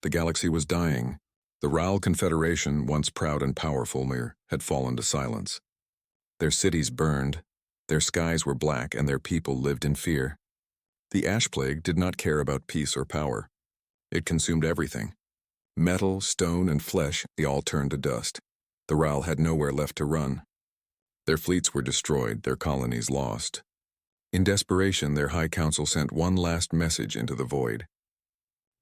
The galaxy was dying. The Ral Confederation, once proud and powerful, had fallen to silence. Their cities burned, their skies were black, and their people lived in fear. The ash plague did not care about peace or power. It consumed everything. Metal, stone, and flesh, they all turned to dust. The Ral had nowhere left to run. Their fleets were destroyed, their colonies lost. In desperation, their High Council sent one last message into the void.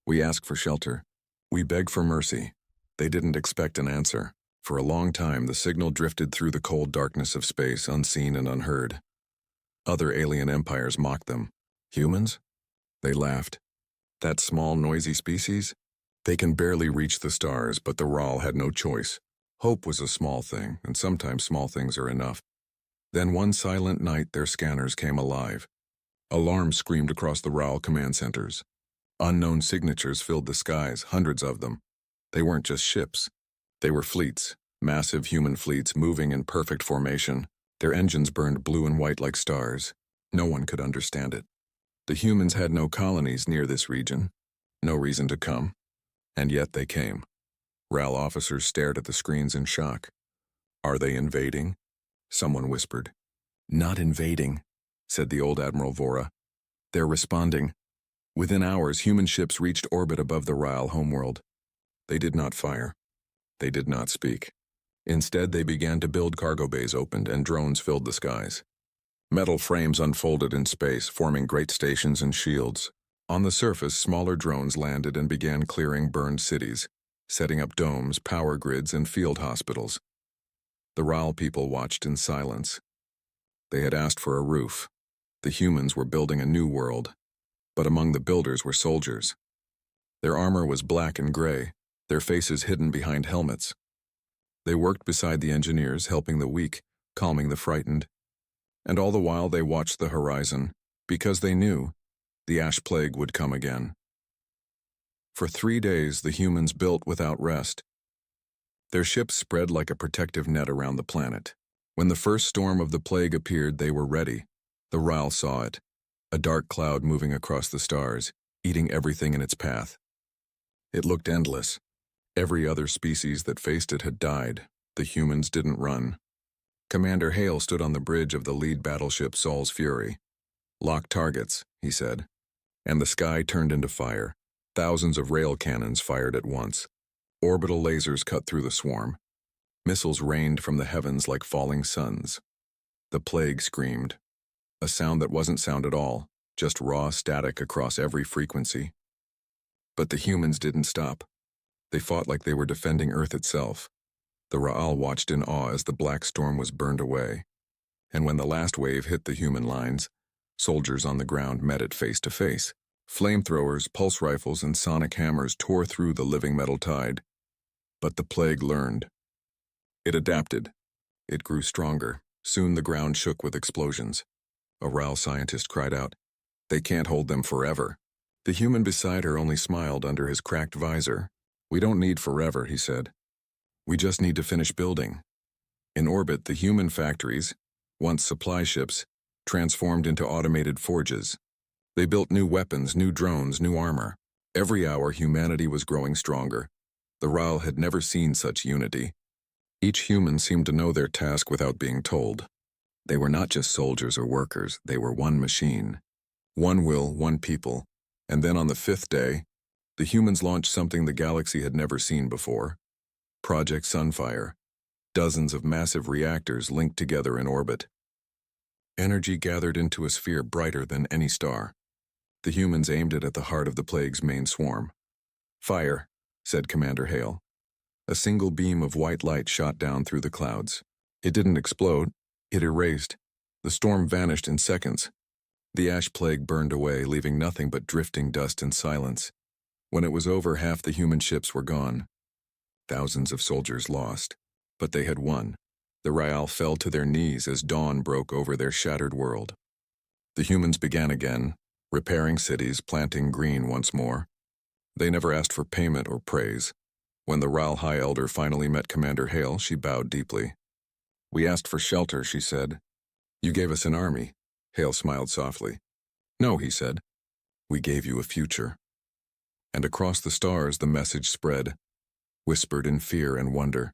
We ask for shelter. We beg for mercy. They didn't expect an answer. For a long time, the signal drifted through the cold darkness of space, unseen and unheard. Other alien empires mocked them. Humans? They laughed. That small, noisy species? They can barely reach the stars, but the Ral had no choice. Hope was a small thing, and sometimes small things are enough. Then one silent night, their scanners came alive. Alarms screamed across the Ral command centers. Unknown signatures filled the skies, hundreds of them. They weren't just ships. They were fleets, massive human fleets moving in perfect formation. Their engines burned blue and white like stars. No one could understand it. The humans had no colonies near this region, no reason to come, and yet they came. Ral officers stared at the screens in shock. Are they invading? Someone whispered. Not invading, said the old Admiral Vora. They're responding. Within hours, human ships reached orbit above the Ral homeworld. They did not fire. They did not speak. Instead, they began to build. Cargo bays opened and drones filled the skies. Metal frames unfolded in space, forming great stations and shields. On the surface, smaller drones landed and began clearing burned cities, setting up domes, power grids, and field hospitals. The Ral people watched in silence. They had asked for a roof. The humans were building a new world, but among the builders were soldiers. Their armor was black and gray, their faces hidden behind helmets. They worked beside the engineers, helping the weak, calming the frightened. And all the while they watched the horizon, because they knew the ash plague would come again. For 3 days, the humans built without rest. Their ships spread like a protective net around the planet. When the first storm of the plague appeared, they were ready. The Ral saw it, a dark cloud moving across the stars, eating everything in its path. It looked endless. Every other species that faced it had died. The humans didn't run. Commander Hale stood on the bridge of the lead battleship Sol's Fury. Lock targets, he said. And the sky turned into fire. Thousands of rail cannons fired at once. Orbital lasers cut through the swarm. Missiles rained from the heavens like falling suns. The plague screamed. A sound that wasn't sound at all, just raw static across every frequency. But the humans didn't stop. They fought like they were defending Earth itself. The Ral watched in awe as the black storm was burned away. And when the last wave hit the human lines, soldiers on the ground met it face to face. Flamethrowers, pulse rifles, and sonic hammers tore through the living metal tide. But the plague learned. It adapted. It grew stronger. Soon the ground shook with explosions. A Ral scientist cried out, "They can't hold them forever." The human beside her only smiled under his cracked visor. "We don't need forever," he said. "We just need to finish building." In orbit, the human factories, once supply ships, transformed into automated forges. They built new weapons, new drones, new armor. Every hour, humanity was growing stronger. The Ral had never seen such unity. Each human seemed to know their task without being told. They were not just soldiers or workers, they were one machine. One will, one people. And then on the 5th day, the humans launched something the galaxy had never seen before. Project Sunfire. Dozens of massive reactors linked together in orbit. Energy gathered into a sphere brighter than any star. The humans aimed it at the heart of the plague's main swarm. "Fire," said Commander Hale. A single beam of white light shot down through the clouds. It didn't explode, it erased. The storm vanished in seconds. The ash plague burned away, leaving nothing but drifting dust and silence. When it was over, half the human ships were gone. Thousands of soldiers lost, but they had won. The Ral fell to their knees as dawn broke over their shattered world. The humans began again, repairing cities, planting green once more. They never asked for payment or praise. When the Ral High Elder finally met Commander Hale, she bowed deeply. "We asked for shelter," she said. "You gave us an army." Hale smiled softly. "No," he said. "We gave you a future." And across the stars the message spread, whispered in fear and wonder.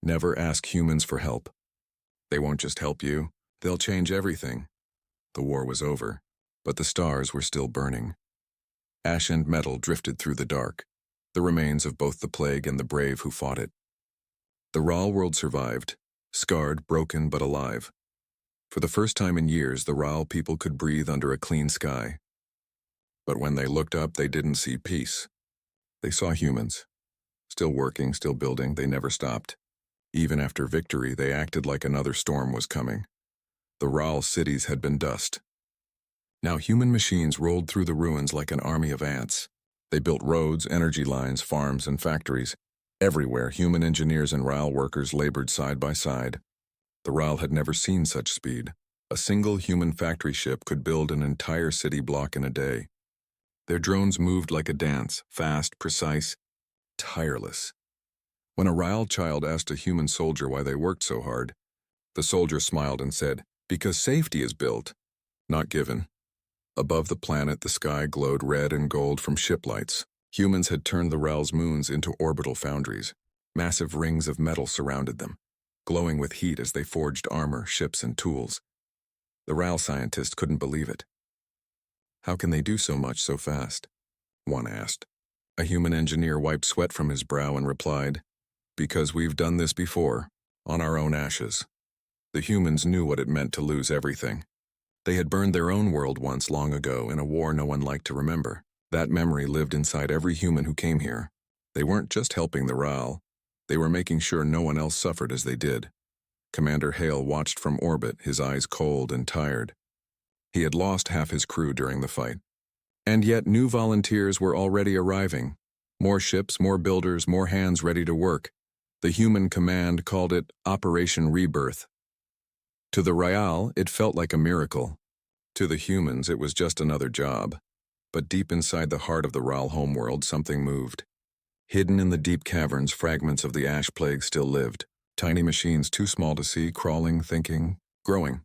Never ask humans for help. They won't just help you, they'll change everything. The war was over, but the stars were still burning. Ash and metal drifted through the dark, the remains of both the plague and the brave who fought it. The Raal world survived, scarred, broken, but alive. For the first time in years, the Raal people could breathe under a clean sky. But when they looked up, they didn't see peace. They saw humans. Still working, still building, they never stopped. Even after victory, they acted like another storm was coming. The Raal cities had been dust. Now human machines rolled through the ruins like an army of ants. They built roads, energy lines, farms, and factories. Everywhere, human engineers and Raal workers labored side by side. The Raal had never seen such speed. A single human factory ship could build an entire city block in a day. Their drones moved like a dance, fast, precise, tireless. When a Raal child asked a human soldier why they worked so hard, the soldier smiled and said, "Because safety is built, not given." Above the planet, the sky glowed red and gold from ship lights. Humans had turned the Raal's moons into orbital foundries. Massive rings of metal surrounded them, glowing with heat as they forged armor, ships, and tools. The Raal scientists couldn't believe it. "How can they do so much so fast?" one asked. A human engineer wiped sweat from his brow and replied, "Because we've done this before, on our own ashes." The humans knew what it meant to lose everything. They had burned their own world once long ago in a war no one liked to remember. That memory lived inside every human who came here. They weren't just helping the Raal. They were making sure no one else suffered as they did. Commander Hale watched from orbit, his eyes cold and tired. He had lost half his crew during the fight. And yet new volunteers were already arriving. More ships, more builders, more hands ready to work. The human command called it Operation Rebirth. To the Raal, it felt like a miracle. To the humans, it was just another job. But deep inside the heart of the Raal homeworld, something moved. Hidden in the deep caverns, fragments of the ash plague still lived. Tiny machines too small to see, crawling, thinking, growing.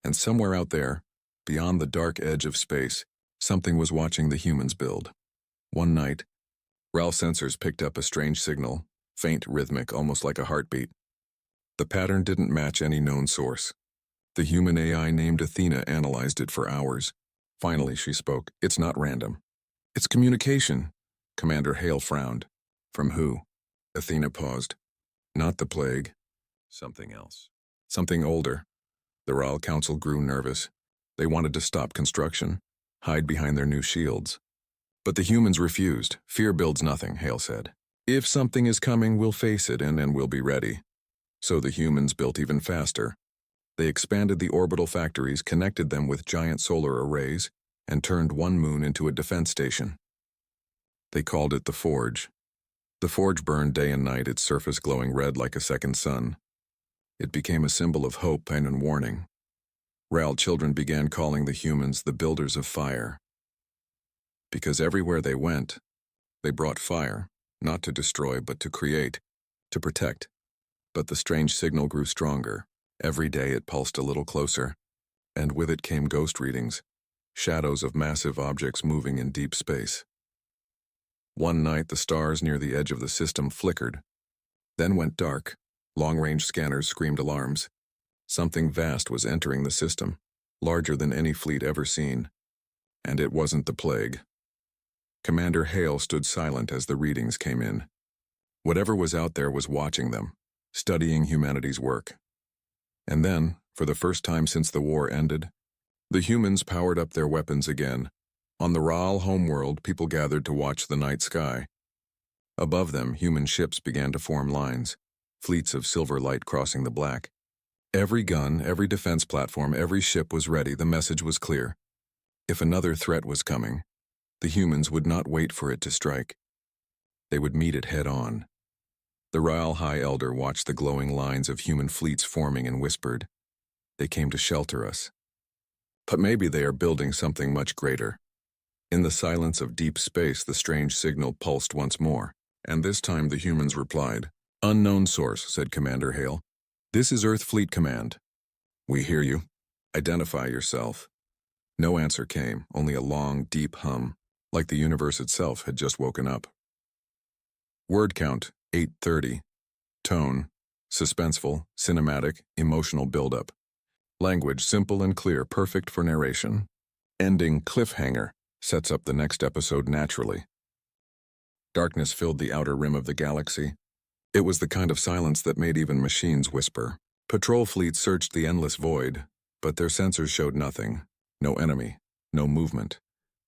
And somewhere out there, beyond the dark edge of space, something was watching the humans build. One night, Raal sensors picked up a strange signal, faint, rhythmic, almost like a heartbeat. The pattern didn't match any known source. The human AI named Athena analyzed it for hours. Finally, she spoke. "It's not random. It's communication." Commander Hale frowned. "From who?" Athena paused. "Not the plague. Something else. Something older." The Raal Council grew nervous. They wanted to stop construction, hide behind their new shields. But the humans refused. "Fear builds nothing," Hale said. "If something is coming, we'll face it and we'll be ready." So the humans built even faster. They expanded the orbital factories, connected them with giant solar arrays, and turned one moon into a defense station. They called it the Forge. The Forge burned day and night, its surface glowing red like a second sun. It became a symbol of hope and a warning. Raal children began calling the humans the Builders of Fire. Because everywhere they went, they brought fire, not to destroy but to create, to protect. But the strange signal grew stronger. Every day it pulsed a little closer, and with it came ghost readings, shadows of massive objects moving in deep space. One night the stars near the edge of the system flickered, then went dark. Long-range scanners screamed alarms. Something vast was entering the system, larger than any fleet ever seen. And it wasn't the plague. Commander Hale stood silent as the readings came in. Whatever was out there was watching them, studying humanity's work. And then, for the first time since the war ended, the humans powered up their weapons again. On the Raal homeworld, people gathered to watch the night sky. Above them, human ships began to form lines, fleets of silver light crossing the black. Every gun, every defense platform, every ship was ready. The message was clear. If another threat was coming, the humans would not wait for it to strike. They would meet it head on. The Raal High Elder watched the glowing lines of human fleets forming and whispered, "They came to shelter us. But maybe they are building something much greater." In the silence of deep space, the strange signal pulsed once more, and this time the humans replied. "Unknown source," said Commander Hale. "This is Earth Fleet Command." "We hear you. Identify yourself." No answer came, only a long, deep hum. like the universe itself had just woken up. Word count, 830. Tone, suspenseful, cinematic, emotional buildup. Language simple and clear, perfect for narration. Ending, cliffhanger, sets up the next episode naturally. Darkness filled the outer rim of the galaxy. It was the kind of silence that made even machines whisper. Patrol fleets searched the endless void, but their sensors showed nothing. No enemy, no movement,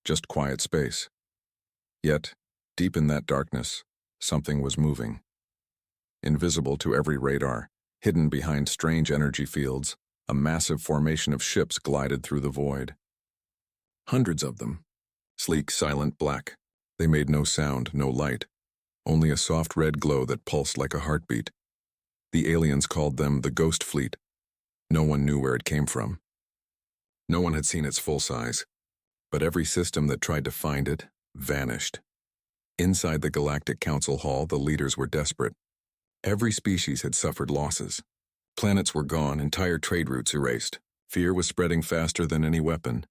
just quiet space. Yet, deep in that darkness, something was moving. Invisible to every radar, hidden behind strange energy fields, a massive formation of ships glided through the void. Hundreds of them. Sleek, silent, black. They made no sound, no light. Only a soft red glow that pulsed like a heartbeat. The aliens called them the Ghost Fleet. No one knew where it came from. No one had seen its full size. But every system that tried to find it vanished. Inside the Galactic Council Hall, the leaders were desperate. Every species had suffered losses. Planets were gone, entire trade routes erased. Fear was spreading faster than any weapon.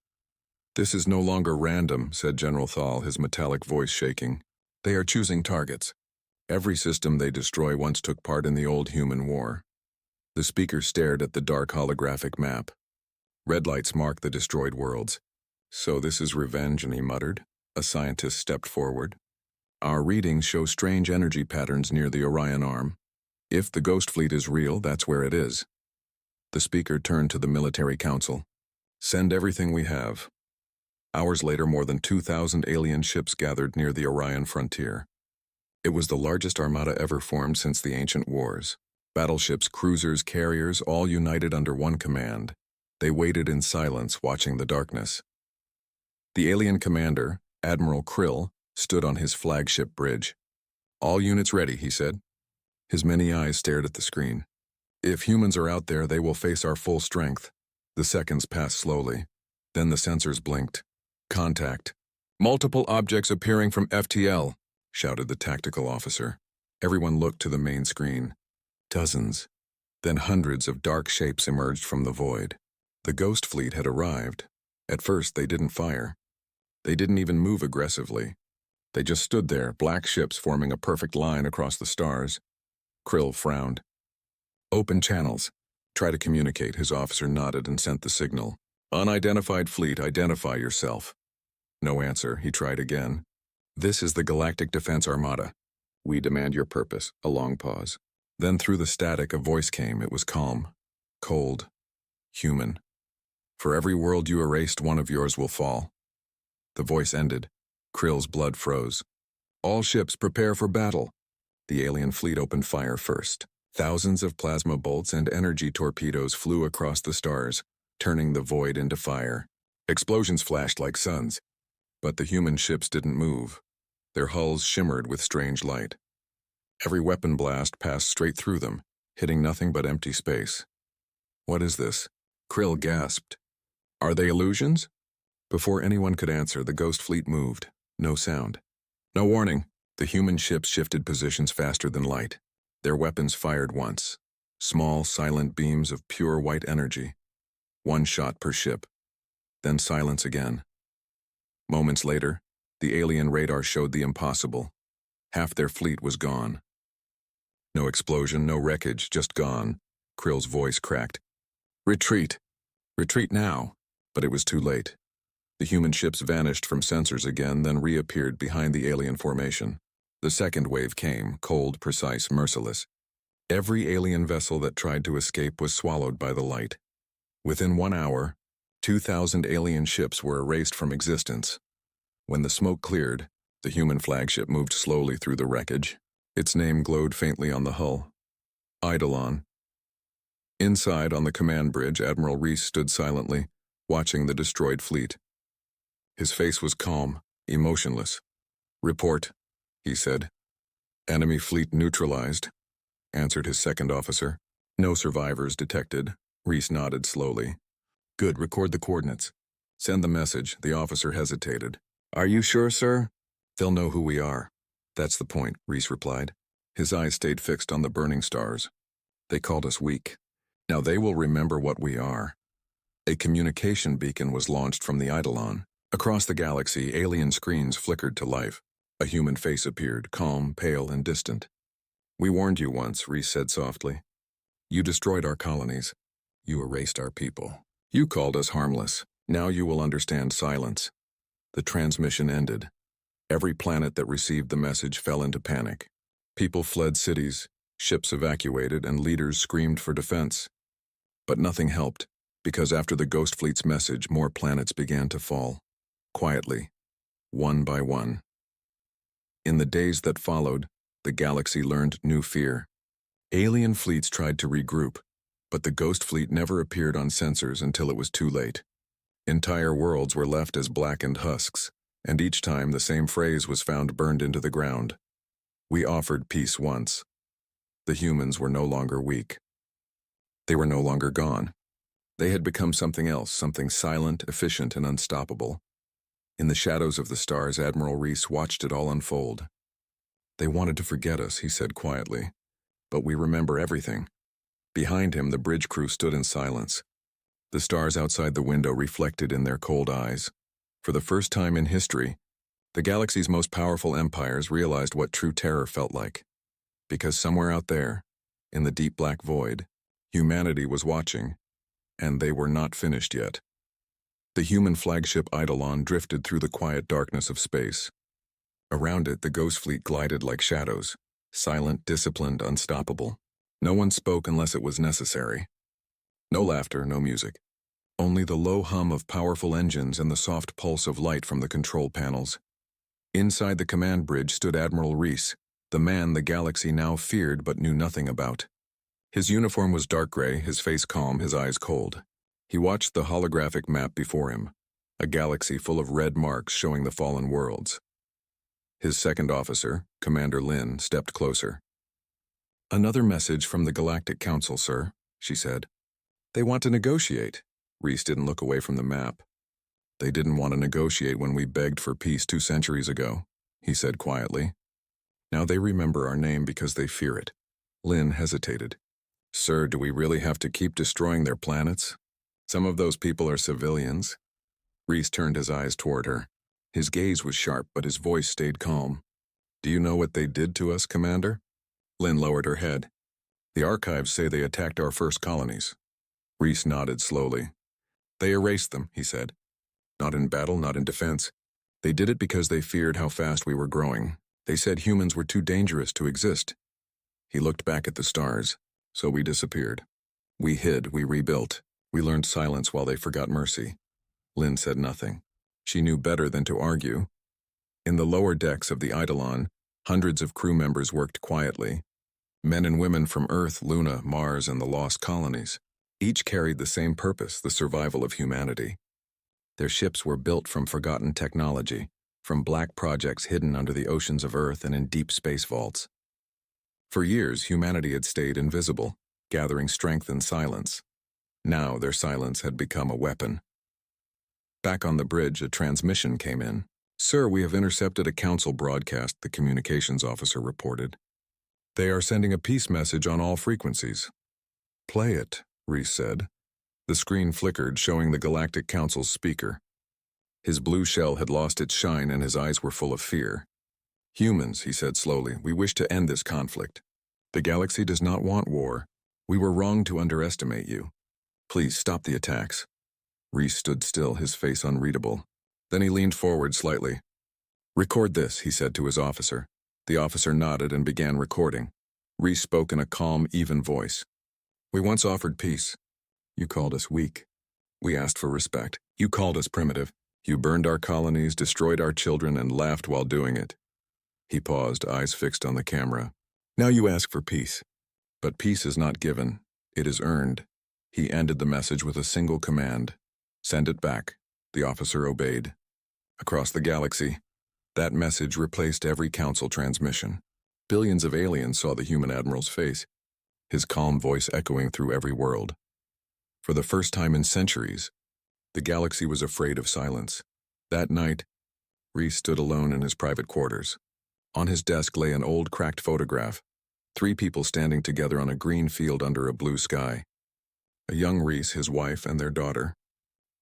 "This is no longer random," said General Thal, his metallic voice shaking. "They are choosing targets. Every system they destroy once took part in the old human war." The speaker stared at the dark holographic map. Red lights marked the destroyed worlds. "So this is revenge," and he muttered. A scientist stepped forward. "Our readings show strange energy patterns near the Orion Arm. If the Ghost Fleet is real, that's where it is." The speaker turned to the military council. "Send everything we have." Hours later, more than 2,000 alien ships gathered near the Orion frontier. It was the largest armada ever formed since the ancient wars. Battleships, cruisers, carriers, all united under one command. They waited in silence, watching the darkness. The alien commander, Admiral Krill, stood on his flagship bridge. "All units ready," he said. His many eyes stared at the screen. "If humans are out there, they will face our full strength." The seconds passed slowly. Then the sensors blinked. "Contact. Multiple objects appearing from FTL," shouted the tactical officer. Everyone looked to the main screen. Dozens. Then hundreds of dark shapes emerged from the void. The Ghost Fleet had arrived. At first, they didn't fire. They didn't even move aggressively. They just stood there, black ships forming a perfect line across the stars. Krill frowned. "Open channels. Try to communicate," his officer nodded and sent the signal. "Unidentified fleet, identify yourself." No answer. He tried again. "This is the Galactic Defense Armada. We demand your purpose." A long pause. Then through the static a voice came. It was calm, cold, human. "For every world you erased, one of yours will fall." The voice ended. Krill's blood froze. "All ships prepare for battle." The alien fleet opened fire first. Thousands of plasma bolts and energy torpedoes flew across the stars, turning the void into fire. Explosions flashed like suns. But the human ships didn't move. Their hulls shimmered with strange light. Every weapon blast passed straight through them, hitting nothing but empty space. "What is this?" Krill gasped. "Are they illusions?" Before anyone could answer, the Ghost Fleet moved. No sound. No warning. The human ships shifted positions faster than light. Their weapons fired once. Small, silent beams of pure white energy. One shot per ship. Then silence again. Moments later, the alien radar showed the impossible. Half their fleet was gone. No explosion, no wreckage, just gone. Krill's voice cracked. "Retreat! Retreat now!" But it was too late. The human ships vanished from sensors again, then reappeared behind the alien formation. The second wave came, cold, precise, merciless. Every alien vessel that tried to escape was swallowed by the light. Within 1 hour, 2,000 alien ships were erased from existence. When the smoke cleared, the human flagship moved slowly through the wreckage. Its name glowed faintly on the hull. Eidolon. Inside, on the command bridge, Admiral Reese stood silently, watching the destroyed fleet. His face was calm, emotionless. "Report," he said. "Enemy fleet neutralized," answered his second officer. "No survivors detected." Reese nodded slowly. "Good, record the coordinates. Send the message." The officer hesitated. "Are you sure, sir?" "They'll know who we are." "That's the point," Reese replied. His eyes stayed fixed on the burning stars. "They called us weak. Now they will remember what we are." A communication beacon was launched from the Eidolon. Across the galaxy, alien screens flickered to life. A human face appeared, calm, pale, and distant. "We warned you once," Reese said softly. "You destroyed our colonies. You erased our people. You called us harmless. Now you will understand silence." The transmission ended. Every planet that received the message fell into panic. People fled cities, ships evacuated, and leaders screamed for defense. But nothing helped, because after the Ghost Fleet's message, more planets began to fall. Quietly, one by one. In the days that followed, the galaxy learned new fear. Alien fleets tried to regroup, but the Ghost Fleet never appeared on sensors until it was too late. Entire worlds were left as blackened husks, and each time the same phrase was found burned into the ground. "We offered peace once." The humans were no longer weak. They were no longer gone. They had become something else, something silent, efficient, and unstoppable. In the shadows of the stars, Admiral Reese watched it all unfold. "They wanted to forget us," he said quietly. "But we remember everything." Behind him, the bridge crew stood in silence. The stars outside the window reflected in their cold eyes. For the first time in history, the galaxy's most powerful empires realized what true terror felt like. Because somewhere out there, in the deep black void, humanity was watching, and they were not finished yet. The human flagship Eidolon drifted through the quiet darkness of space. Around it, the Ghost Fleet glided like shadows, silent, disciplined, unstoppable. No one spoke unless it was necessary. No laughter, no music. Only the low hum of powerful engines and the soft pulse of light from the control panels. Inside the command bridge stood Admiral Reese, the man the galaxy now feared but knew nothing about. His uniform was dark gray, his face calm, his eyes cold. He watched the holographic map before him, a galaxy full of red marks showing the fallen worlds. His second officer, Commander Lin, stepped closer. "Another message from the Galactic Council, sir," she said. "They want to negotiate." Reese didn't look away from the map. "They didn't want to negotiate when we begged for peace 2 centuries ago," he said quietly. "Now they remember our name because they fear it." Lin hesitated. "Sir, do we really have to keep destroying their planets? Some of those people are civilians." Reese turned his eyes toward her. His gaze was sharp, but his voice stayed calm. "Do you know what they did to us, Commander?" Lin lowered her head. "The archives say they attacked our first colonies." Reese nodded slowly. "They erased them," he said. "Not in battle, not in defense. They did it because they feared how fast we were growing. They said humans were too dangerous to exist." He looked back at the stars. "So we disappeared. We hid, we rebuilt. We learned silence while they forgot mercy." Lin said nothing. She knew better than to argue. In the lower decks of the Eidolon, hundreds of crew members worked quietly. Men and women from Earth, Luna, Mars, and the lost colonies. Each carried the same purpose, the survival of humanity. Their ships were built from forgotten technology, from black projects hidden under the oceans of Earth and in deep space vaults. For years, humanity had stayed invisible, gathering strength in silence. Now their silence had become a weapon. Back on the bridge, a transmission came in. "Sir, we have intercepted a council broadcast," the communications officer reported. "They are sending a peace message on all frequencies." "Play it," Reese said. The screen flickered, showing the Galactic Council's speaker. His blue shell had lost its shine and his eyes were full of fear. "Humans," he said slowly, "we wish to end this conflict. The galaxy does not want war. We were wrong to underestimate you. Please stop the attacks." Reese stood still, his face unreadable. Then he leaned forward slightly. "Record this," he said to his officer. The officer nodded and began recording. Reese spoke in a calm, even voice. "We once offered peace. You called us weak. We asked for respect. You called us primitive. You burned our colonies, destroyed our children, and laughed while doing it." He paused, eyes fixed on the camera. "Now you ask for peace. But peace is not given. It is earned." He ended the message with a single command. "Send it back." The officer obeyed. Across the galaxy, that message replaced every council transmission. Billions of aliens saw the human admiral's face, his calm voice echoing through every world. For the first time in centuries, the galaxy was afraid of silence. That night, Reese stood alone in his private quarters. On his desk lay an old, cracked photograph, 3 people standing together on a green field under a blue sky. A young Reese, his wife, and their daughter.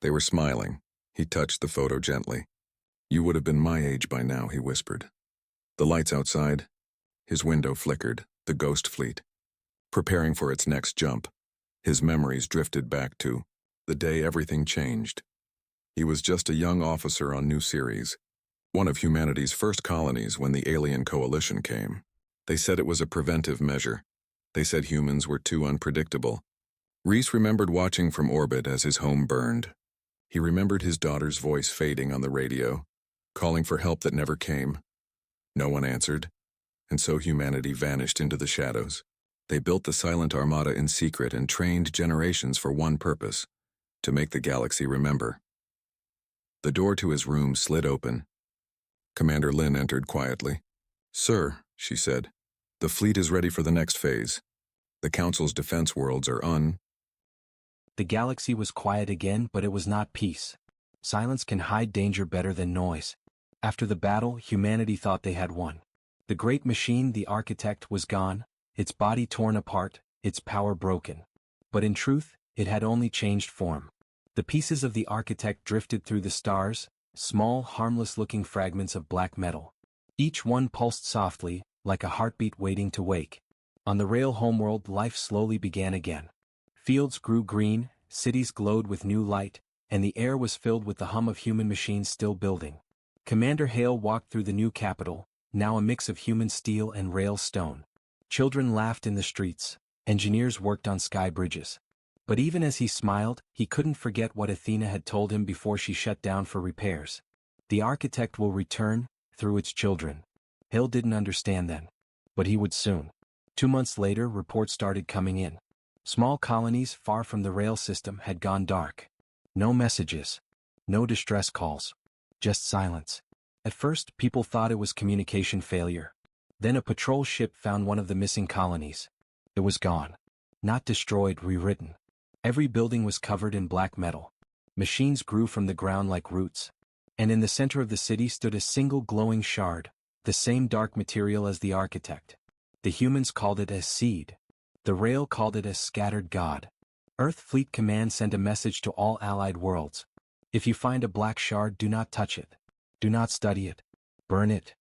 They were smiling, He touched the photo gently. You would have been my age by now, he whispered. The lights outside. His window flickered, the ghost fleet. Preparing for its next jump, his memories drifted back to the day everything changed. He was just a young officer on New Ceres, one of humanity's first colonies when the alien coalition came. They said it was a preventive measure. They said humans were too unpredictable. Reese remembered watching from orbit as his home burned. He remembered his daughter's voice fading on the radio, calling for help that never came. No one answered, and so humanity vanished into the shadows. They built the Silent Armada in secret and trained generations for one purpose, to make the galaxy remember. The door to his room slid open. Commander Lin entered quietly. Sir, she said, the fleet is ready for the next phase. The Council's defense worlds are The galaxy was quiet again, but it was not peace. Silence can hide danger better than noise. After the battle, humanity thought they had won. The great machine, the architect, was gone, its body torn apart, its power broken. But in truth, it had only changed form. The pieces of the architect drifted through the stars, small, harmless-looking fragments of black metal. Each one pulsed softly, like a heartbeat waiting to wake. On the rail homeworld, life slowly began again. Fields grew green, cities glowed with new light, and the air was filled with the hum of human machines still building. Commander Hale walked through the new capital, now a mix of human steel and rail stone. Children laughed in the streets, engineers worked on sky bridges. But even as he smiled, he couldn't forget what Athena had told him before she shut down for repairs. The architect will return, through its children. Hale didn't understand then. But he would soon. 2 months later, reports started coming in. Small colonies far from the rail system had gone dark. No messages. No distress calls. Just silence. At first, people thought it was communication failure. Then a patrol ship found one of the missing colonies. It was gone. Not destroyed, rewritten. Every building was covered in black metal. Machines grew from the ground like roots. And in the center of the city stood a single glowing shard, the same dark material as the architect. The humans called it a seed. The rail called it a scattered god. Earth Fleet Command sent a message to all allied worlds. If you find a black shard, do not touch it. Do not study it. Burn it.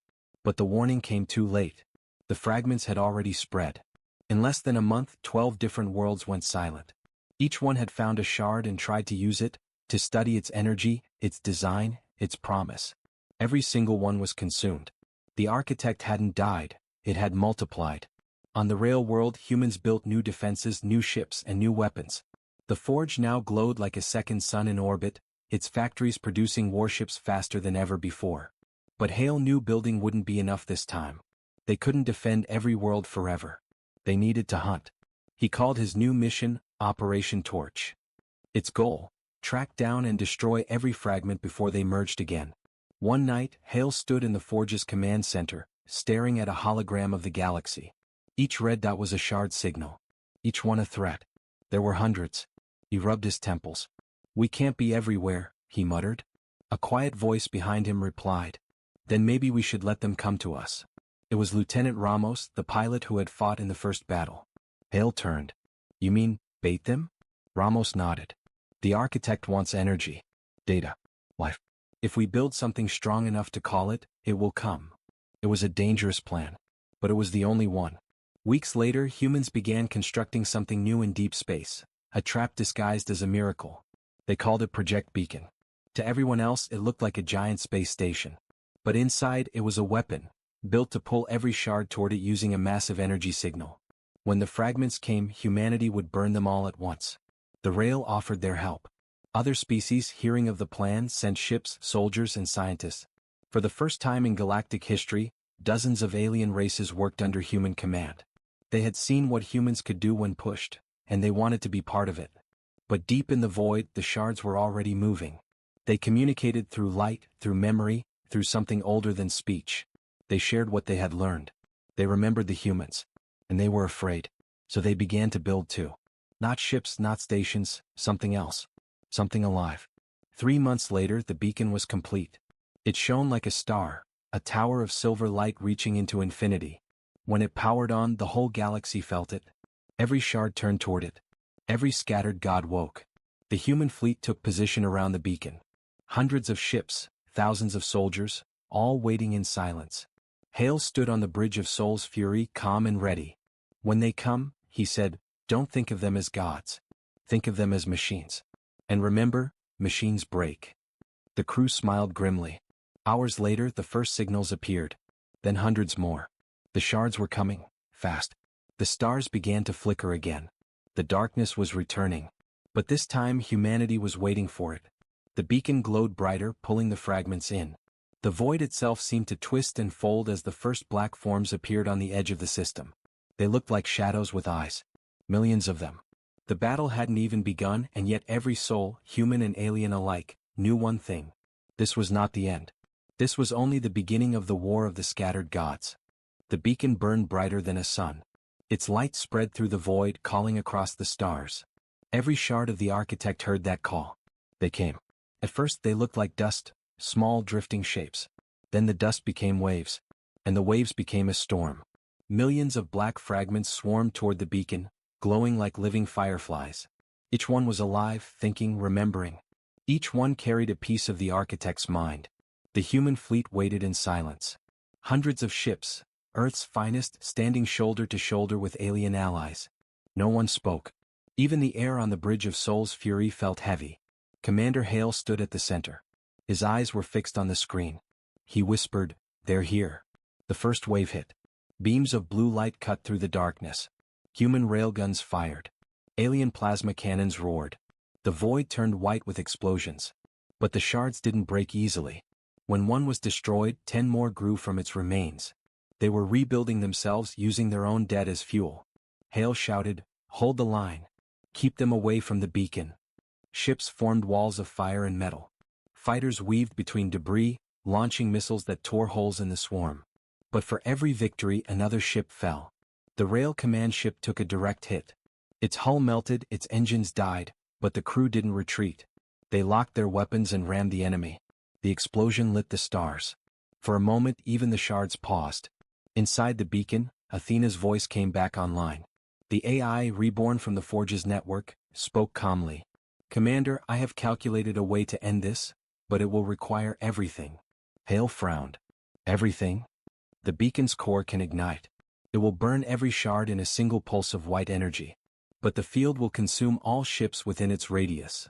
But the warning came too late. The fragments had already spread. In less than a month, 12 different worlds went silent. Each one had found a shard and tried to use it, to study its energy, its design, its promise. Every single one was consumed. The architect hadn't died, it had multiplied. On the rail world, humans built new defenses, new ships, and new weapons. The forge now glowed like a second sun in orbit, its factories producing warships faster than ever before. But Hale knew building wouldn't be enough this time. They couldn't defend every world forever. They needed to hunt. He called his new mission Operation Torch. Its goal: track down and destroy every fragment before they merged again. One night, Hale stood in the forge's command center, staring at a hologram of the galaxy. Each red dot was a shard signal. Each one a threat. There were hundreds. He rubbed his temples. We can't be everywhere, he muttered. A quiet voice behind him replied. Then maybe we should let them come to us. It was Lieutenant Ramos, the pilot who had fought in the first battle. Hale turned. You mean, bait them? Ramos nodded. The architect wants energy, data, life. If we build something strong enough to call it, it will come. It was a dangerous plan, but it was the only one. Weeks later, humans began constructing something new in deep space, a trap disguised as a miracle. They called it Project Beacon. To everyone else, it looked like a giant space station. But inside, it was a weapon, built to pull every shard toward it using a massive energy signal. When the fragments came, humanity would burn them all at once. The rail offered their help. Other species, hearing of the plan, sent ships, soldiers, and scientists. For the first time in galactic history, dozens of alien races worked under human command. They had seen what humans could do when pushed, and they wanted to be part of it. But deep in the void, the shards were already moving. They communicated through light, through memory, through something older than speech. They shared what they had learned. They remembered the humans. And they were afraid. So they began to build too. Not ships, not stations, something else. Something alive. 3 months later, the beacon was complete. It shone like a star, a tower of silver light reaching into infinity. When it powered on, the whole galaxy felt it. Every shard turned toward it. Every scattered god woke. The human fleet took position around the beacon. Hundreds of ships, thousands of soldiers, all waiting in silence. Hale stood on the bridge of Soul's Fury, calm and ready. When they come, he said, don't think of them as gods. Think of them as machines. And remember, machines break. The crew smiled grimly. Hours later, the first signals appeared. Then hundreds more. The shards were coming, fast. The stars began to flicker again. The darkness was returning. But this time humanity was waiting for it. The beacon glowed brighter, pulling the fragments in. The void itself seemed to twist and fold as the first black forms appeared on the edge of the system. They looked like shadows with eyes. Millions of them. The battle hadn't even begun, and yet every soul, human and alien alike, knew one thing. This was not the end. This was only the beginning of the war of the scattered gods. The beacon burned brighter than a sun. Its light spread through the void, calling across the stars. Every shard of the architect heard that call. They came. At first they looked like dust, small drifting shapes. Then the dust became waves. And the waves became a storm. Millions of black fragments swarmed toward the beacon, glowing like living fireflies. Each one was alive, thinking, remembering. Each one carried a piece of the architect's mind. The human fleet waited in silence. Hundreds of ships, Earth's finest, standing shoulder to shoulder with alien allies. No one spoke. Even the air on the bridge of Soul's Fury felt heavy. Commander Hale stood at the center. His eyes were fixed on the screen. He whispered, "They're here." The first wave hit. Beams of blue light cut through the darkness. Human railguns fired. Alien plasma cannons roared. The void turned white with explosions. But the shards didn't break easily. When one was destroyed, 10 more grew from its remains. They were rebuilding themselves, using their own dead as fuel. Hale shouted, "Hold the line. Keep them away from the beacon." Ships formed walls of fire and metal. Fighters weaved between debris, launching missiles that tore holes in the swarm. But for every victory, another ship fell. The rail command ship took a direct hit. Its hull melted, its engines died, but the crew didn't retreat. They locked their weapons and rammed the enemy. The explosion lit the stars. For a moment, even the shards paused. Inside the beacon, Athena's voice came back online. The AI, reborn from the Forge's network, spoke calmly. "Commander, I have calculated a way to end this, but it will require everything." Hale frowned. "Everything?" "The beacon's core can ignite. It will burn every shard in a single pulse of white energy. But the field will consume all ships within its radius."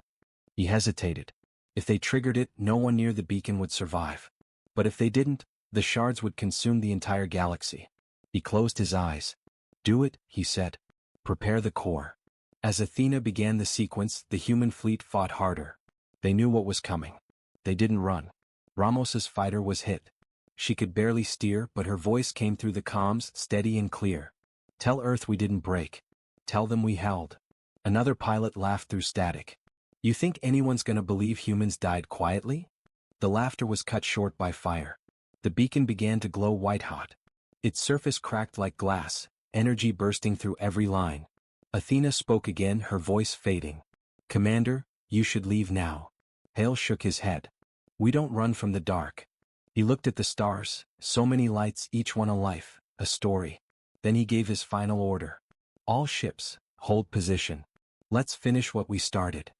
He hesitated. If they triggered it, no one near the beacon would survive. But if they didn't, the shards would consume the entire galaxy. He closed his eyes. "Do it," he said. "Prepare the core." As Athena began the sequence, the human fleet fought harder. They knew what was coming. They didn't run. Ramos's fighter was hit. She could barely steer, but her voice came through the comms, steady and clear. "Tell Earth we didn't break. Tell them we held." Another pilot laughed through static. "You think anyone's gonna believe humans died quietly?" The laughter was cut short by fire. The beacon began to glow white-hot. Its surface cracked like glass, energy bursting through every line. Athena spoke again, her voice fading. "Commander, you should leave now." Hale shook his head. "We don't run from the dark." He looked at the stars, so many lights, each one a life, a story. Then he gave his final order. "All ships, hold position. Let's finish what we started."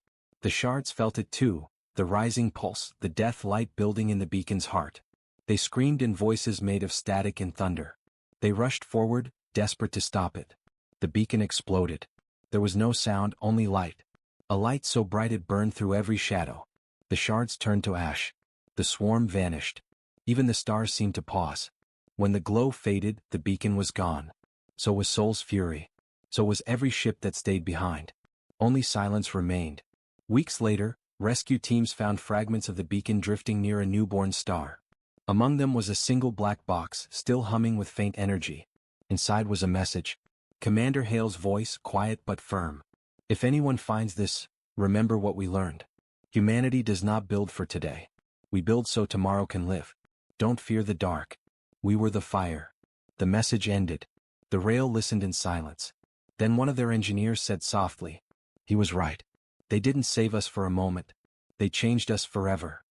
The shards felt it too, the rising pulse, the death light building in the beacon's heart. They screamed in voices made of static and thunder. They rushed forward, desperate to stop it. The beacon exploded. There was no sound, only light. A light so bright it burned through every shadow. The shards turned to ash. The swarm vanished. Even the stars seemed to pause. When the glow faded, the beacon was gone. So was Soul's Fury. So was every ship that stayed behind. Only silence remained. Weeks later, rescue teams found fragments of the beacon drifting near a newborn star. Among them was a single black box, still humming with faint energy. Inside was a message. Commander Hale's voice, quiet but firm. "If anyone finds this, remember what we learned. Humanity does not build for today. We build so tomorrow can live. Don't fear the dark. We were the fire." The message ended. The rail listened in silence. Then one of their engineers said softly, "He was right. They didn't save us for a moment. They changed us forever."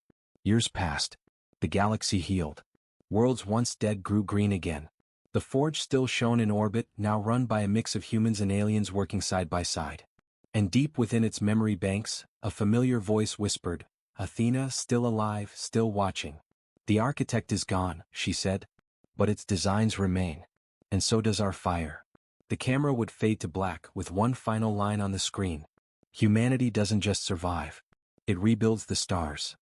Years passed. The galaxy healed. Worlds once dead grew green again. The Forge still shone in orbit, now run by a mix of humans and aliens working side by side. And deep within its memory banks, a familiar voice whispered, Athena, still alive, still watching. The architect is gone, she said. But its designs remain. And so does our fire. The camera would fade to black with one final line on the screen. Humanity doesn't just survive. It rebuilds the stars.